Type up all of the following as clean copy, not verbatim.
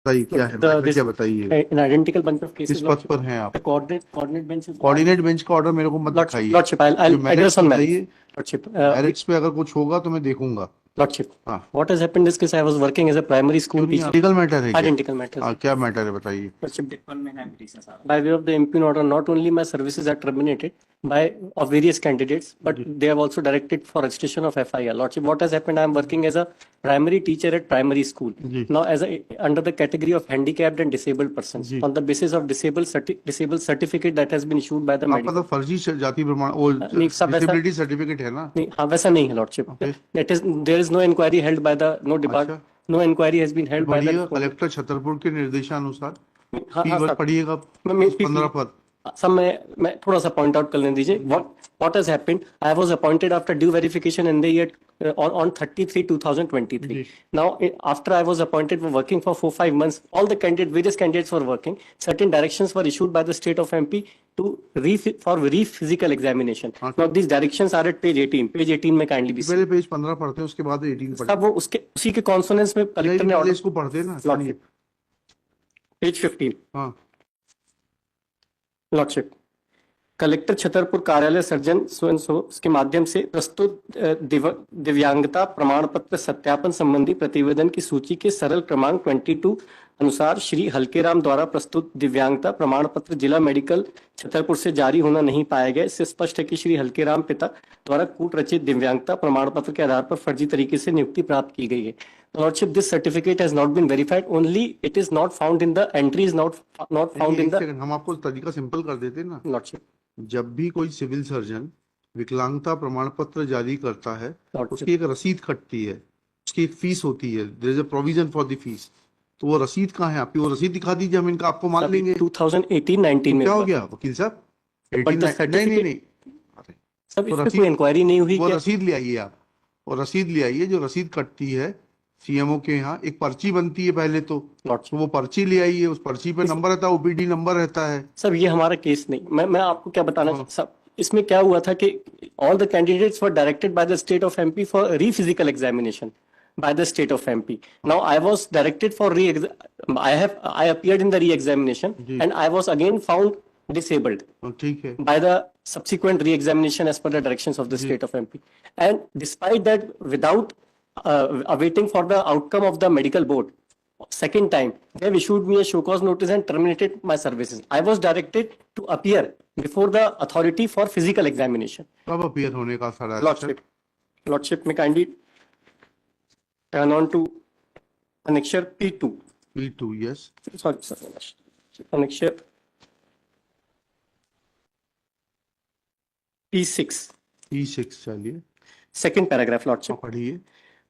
बताइए क्या है मैटर, क्या बताइए। an identical bunch of किस cases, पद पर हैं आप? the coordinate bench is coordinate bench का ऑर्डर मेरे को मत दिखाइए। Lordship, जो I'll merits address on merits. बताइए। Lordship, मेरिट्स पे अगर कुछ होगा तो मैं देखूंगा। Lordship, हाँ, what has happened is I was working as a primary school क्यों नहीं, teacher. लीगल मैटर है क्या? Identical matters. हाँ, क्या मैटर है बताइए। Lordship, by way of the impugn order, not only my services are terminated by of various candidates, but they have also directed for registration of FIR. Lordship, what has happened? I am working as a primary teacher at primary school. Ji. Now, under the category of handicapped and disabled persons, ji. on the basis of disabled certificate that has been issued by the आपका medical. तो फर्जी जाति प्रमाण वो नहीं, सब वैसा disability certificate है ना? नहीं, हाँ वैसा नहीं है lordship. Okay. That is, there is no inquiry held by the no depart अच्छा, no inquiry has been held by the पढ़िएगा कलेक्टर छतरपुर के निर्देशानुसार हाँ फी हाँ वर्ग सर, पढ़िएगा मैं 15 पद। सब मैं थोड़ा सा पॉइंट आउट कर लेने दीजिए। what has happened, I was appointed after due verification in the year on 30/3/2023. Ji. Now after I was appointed for working for 4-5 months, all the various candidates were working. Certain directions were issued by the state of MP to for re-physical examination. Now these directions are at page 18. Page 18 में kindly be seen. पहले page 15 पढ़ते हैं, उसके बाद 18 पढ़ते सब वो उसके उसी के कॉन्सोनेंस में कलेक्टर ने हैं। ऑर्डर। इसको पढ़ते हैं ना। Lordship, page 15। हाँ, लॉर्डशिप, कलेक्टर छतरपुर कार्यालय सर्जन स्वयं के माध्यम से प्रस्तुत दिव्यांगता प्रमाण पत्र सत्यापन संबंधी प्रतिवेदन की सूची के सरल क्रमांक 22 अनुसार श्री हल्केराम द्वारा प्रस्तुत दिव्यांगता प्रमाण पत्र जिला मेडिकल छतरपुर से जारी होना नहीं पाया गया। इससे स्पष्ट है कि श्री हल्केराम पिता द्वारा कूट रचित दिव्यांगता प्रमाण पत्र के आधार पर फर्जी तरीके से नियुक्ति प्राप्त की गई है। Lordship, this certificate has not been verified. Only it is not found in the entries, not found in the. हम आपको तरीका सिंपल कर देते हैं ना। Lordship, जब भी कोई सिविल सर्जन विकलांगता प्रमाण पत्र जारी करता है, उसकी एक रसीद कटती है, उसकी एक फीस होती है, there is a provision for the fees. तो वो रसीद कहाँ है आपकी? वो रसीद दिखा दीजिए, हम इनका आपको मान लेंगे। 2018-19 में क्या हो गया वकील साहब? नहीं, सब इस पे कोई इंक्वायरी नहीं हुई। वो रसीद ले आइए आप, और रसीद ले आइए। जो रसीद कटती है सीएमओ के यहाँ, एक पर्ची बनती है पहले तो वो पर्ची ले आइए, उस पर्ची पे नंबर रहता है, ओपीडी नंबर रहता है। सब ये हमारा केस नहीं, मैं आपको क्या बताना सब इसमें क्या हुआ था कि all the candidates were directed by the state of MP for री physical examination by the state of MP. Now I was directed for I appeared in the re-examination and I was again found disabled ठीक है by the subsequent re-examination as per the directions of the state of MP. And despite that, without awaiting for the outcome of the medical board, second time they have issued me a show cause notice and terminated my services. I was directed to appear before the authority for physical examination. कब appear होने का सारा? Lordship, may kindly turn on to annexure P2. P2, yes. Sorry, annexure P6. P6 चलिए। Second paragraph lordship, पढ़िए।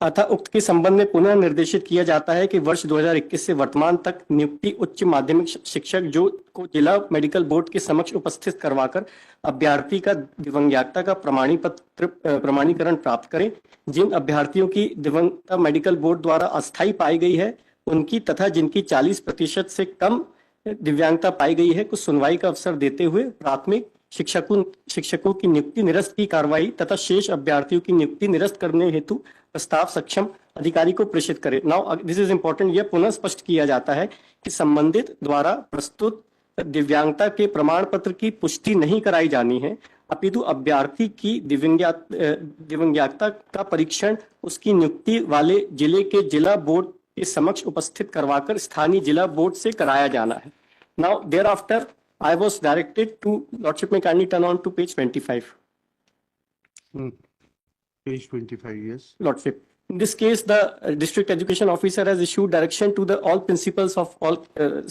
अतः उक्त के संबंध में पुनः निर्देशित किया जाता है कि वर्ष 2021 से वर्तमान तक नियुक्ति उच्च माध्यमिक शिक्षक जो को जिला मेडिकल बोर्ड के समक्ष उपस्थित करवाकर अभ्यर्थी का दिव्यांगता का प्रमाणीकरण प्राप्त करें। जिन अभ्यर्थियों की दिव्यांगता मेडिकल बोर्ड द्वारा अस्थायी पाई गई है उनकी तथा जिनकी 40% से कम दिव्यांगता पाई गई है को सुनवाई का अवसर देते हुए प्राथमिक शिक्षकों की नियुक्ति निरस्त की कार्रवाई तथा शेष अभ्यर्थियों की नियुक्ति निरस्त करने हेतु प्रस्ताव सक्षम अधिकारी को प्रेषित करें। नाउ दिस इज इंपॉर्टेंट, यह पुनः स्पष्ट किया जाता है कि संबंधित द्वारा प्रस्तुत दिव्यांगता के प्रमाण पत्र की पुष्टि नहीं कराई जानी है, अपितु अभ्यर्थी की दिव्यांगता का परीक्षण उसकी नियुक्ति वाले जिले के जिला बोर्ड के समक्ष उपस्थित करवाकर स्थानीय जिला बोर्ड से कराया जाना है। Now thereafter I was directed to, Lordship, may kindly turn on to page 25. Page 25, yes. Lordship, in this case, the district education officer has issued direction to the all principals of all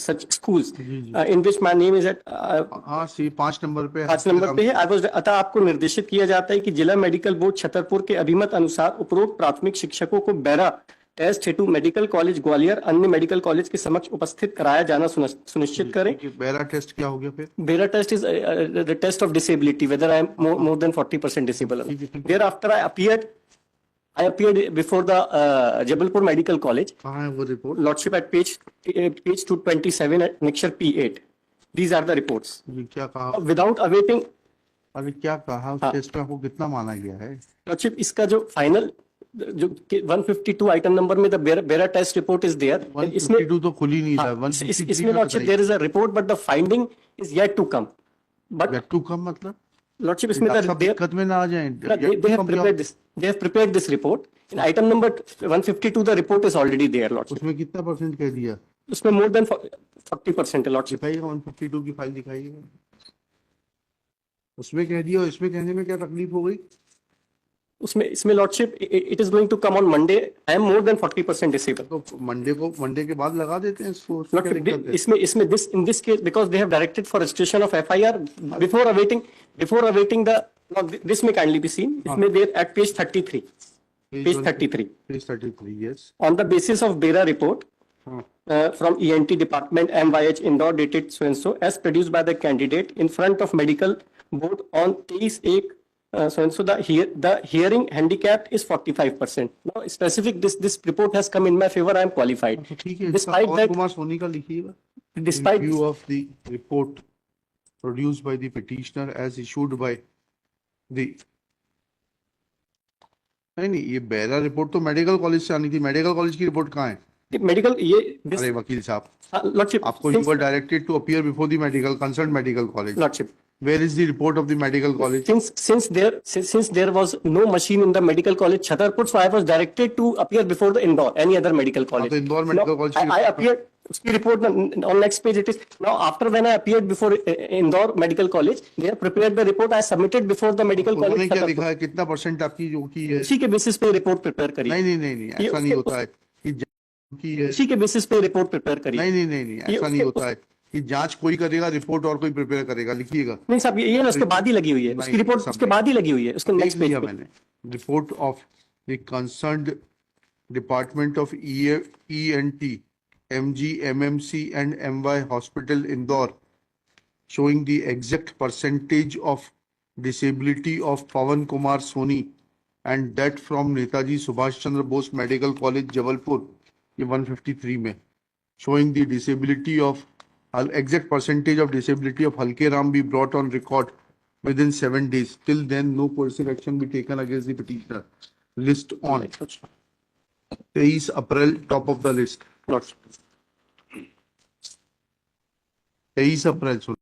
such schools, in which my name is at. हाँ, सी 5 number पे। 5 number पे है। अतः आपको निर्देशित किया जाता है कि जिला मेडिकल बोर्ड छतरपुर के अभिमत अनुसार उपरोक्त प्राथमिक शिक्षकों को बेरा टेस्ट हेतु मेडिकल कॉलेज ग्वालियर अन्य मेडिकल कॉलेज के समक्ष उपस्थित कराया जाना सुनिश्चित करें। बेरा टेस्ट क्या हो गया फिर? BERA test is the test of disability, whether I am more than 40% disable. Thereafter I appeared before the Jabalpur Medical College. कहाँ है वो report? Lordship, at page 227 at annexure P8. These are the reports. क्या कहा? Without awaiting. अरे क्या कहा? उस test में आपको कितना माना गया है? Lordship, इसका जो फाइनल जो 152 आइटम नंबर में द बेरा टेस्ट रिपोर्ट इज देयर, इसमें 152 तो खुल ही नहीं रहा है, हाँ, 153 इसमें का lordship there is a report but the finding is yet to come, but Yet to come मतलब लॉर्डशिप इसमें डॉक्टर साहब दिक्कत में ना आ जाएं। Yet they to have come क्या? prepared this, they have prepared this report in item number 152 the report is already there lordship, उसमें कितना परसेंट कह दिया? उसमें more than 40% है lordship, दिखाइएगा 152 की फाइल दिखाइएगा। उसमें कह दिया और इसमें कहने में क्या तकलीफ हो गई? उसमें इसमें lordship it is going to come on Monday, I am more than 40% disabled तो मंडे के बाद लगा देते हैं इसको, उसमें क्या lordship, दिक्कत है? इसमें this in this case because they have directed for registration of FIR before awaiting the now this may kindly be seen, इसमें there at page 33 page 33 Page 33, yes. on the basis of BERA report हाँ, from ENT department MYH Indore dated so and so as produced by the candidate in front of medical board on 23/1 so and so the hearing handicap is 45%. Now specific this report has come in my favor, I am qualified. तो ठीक है, इसका Despite Pawan that, Kumar Soni का लिखिएगा। despite In view of the report produced by the petitioner as issued by the नहीं, ये बेरा report तो मेडिकल कॉलेज से आनी थी। मेडिकल कॉलेज की रिपोर्ट कहाँ है? the medical ये this अरे वकील साहब, lordship आपको you were directed to appear before the concerned medical college. lordship Where is the report of the medical college? since there was no machine in the medical college Chhatarpur, so I was directed to appear before the Indore any other medical college. तो Indore medical Now, college I appeared उसकी report on next page it is now after when I appeared before Indore Medical College, they have prepared the report I submitted before the medical college. उन्होंने क्या लिखा है, कितना percent आपकी जो की है? उसी के बेसिस पे रिपोर्ट प्रिपेयर करी, नहीं, ऐसा नहीं होता है कि की है। उसी के बेसिस पे रिपोर्ट प्रिपेयर करी। नहीं, ऐसा नहीं होता है कि जांच कोई करेगा, रिपोर्ट और कोई प्रिपेयर करेगा। लिखिएगा। नहीं साहब, ये ना उसके बाद ही लगी हुई है, उसकी रिपोर्ट उसके बाद ही लगी हुई है, उसके नेक्स्ट पेज पे मैंने report of the concerned department of ENT MG MMC and MY Hospital Indore showing the exact percentage of disability of Pawan Kumar Soni and that from Netaji Subhash Chandra Bose Medical College Jabalpur ये 153 में showing the disability of exact percentage of disability of Halke Ram be brought on record within 7 days. Till then no coercive action be taken against the petitioner. List on 23 April top of the list. 23 April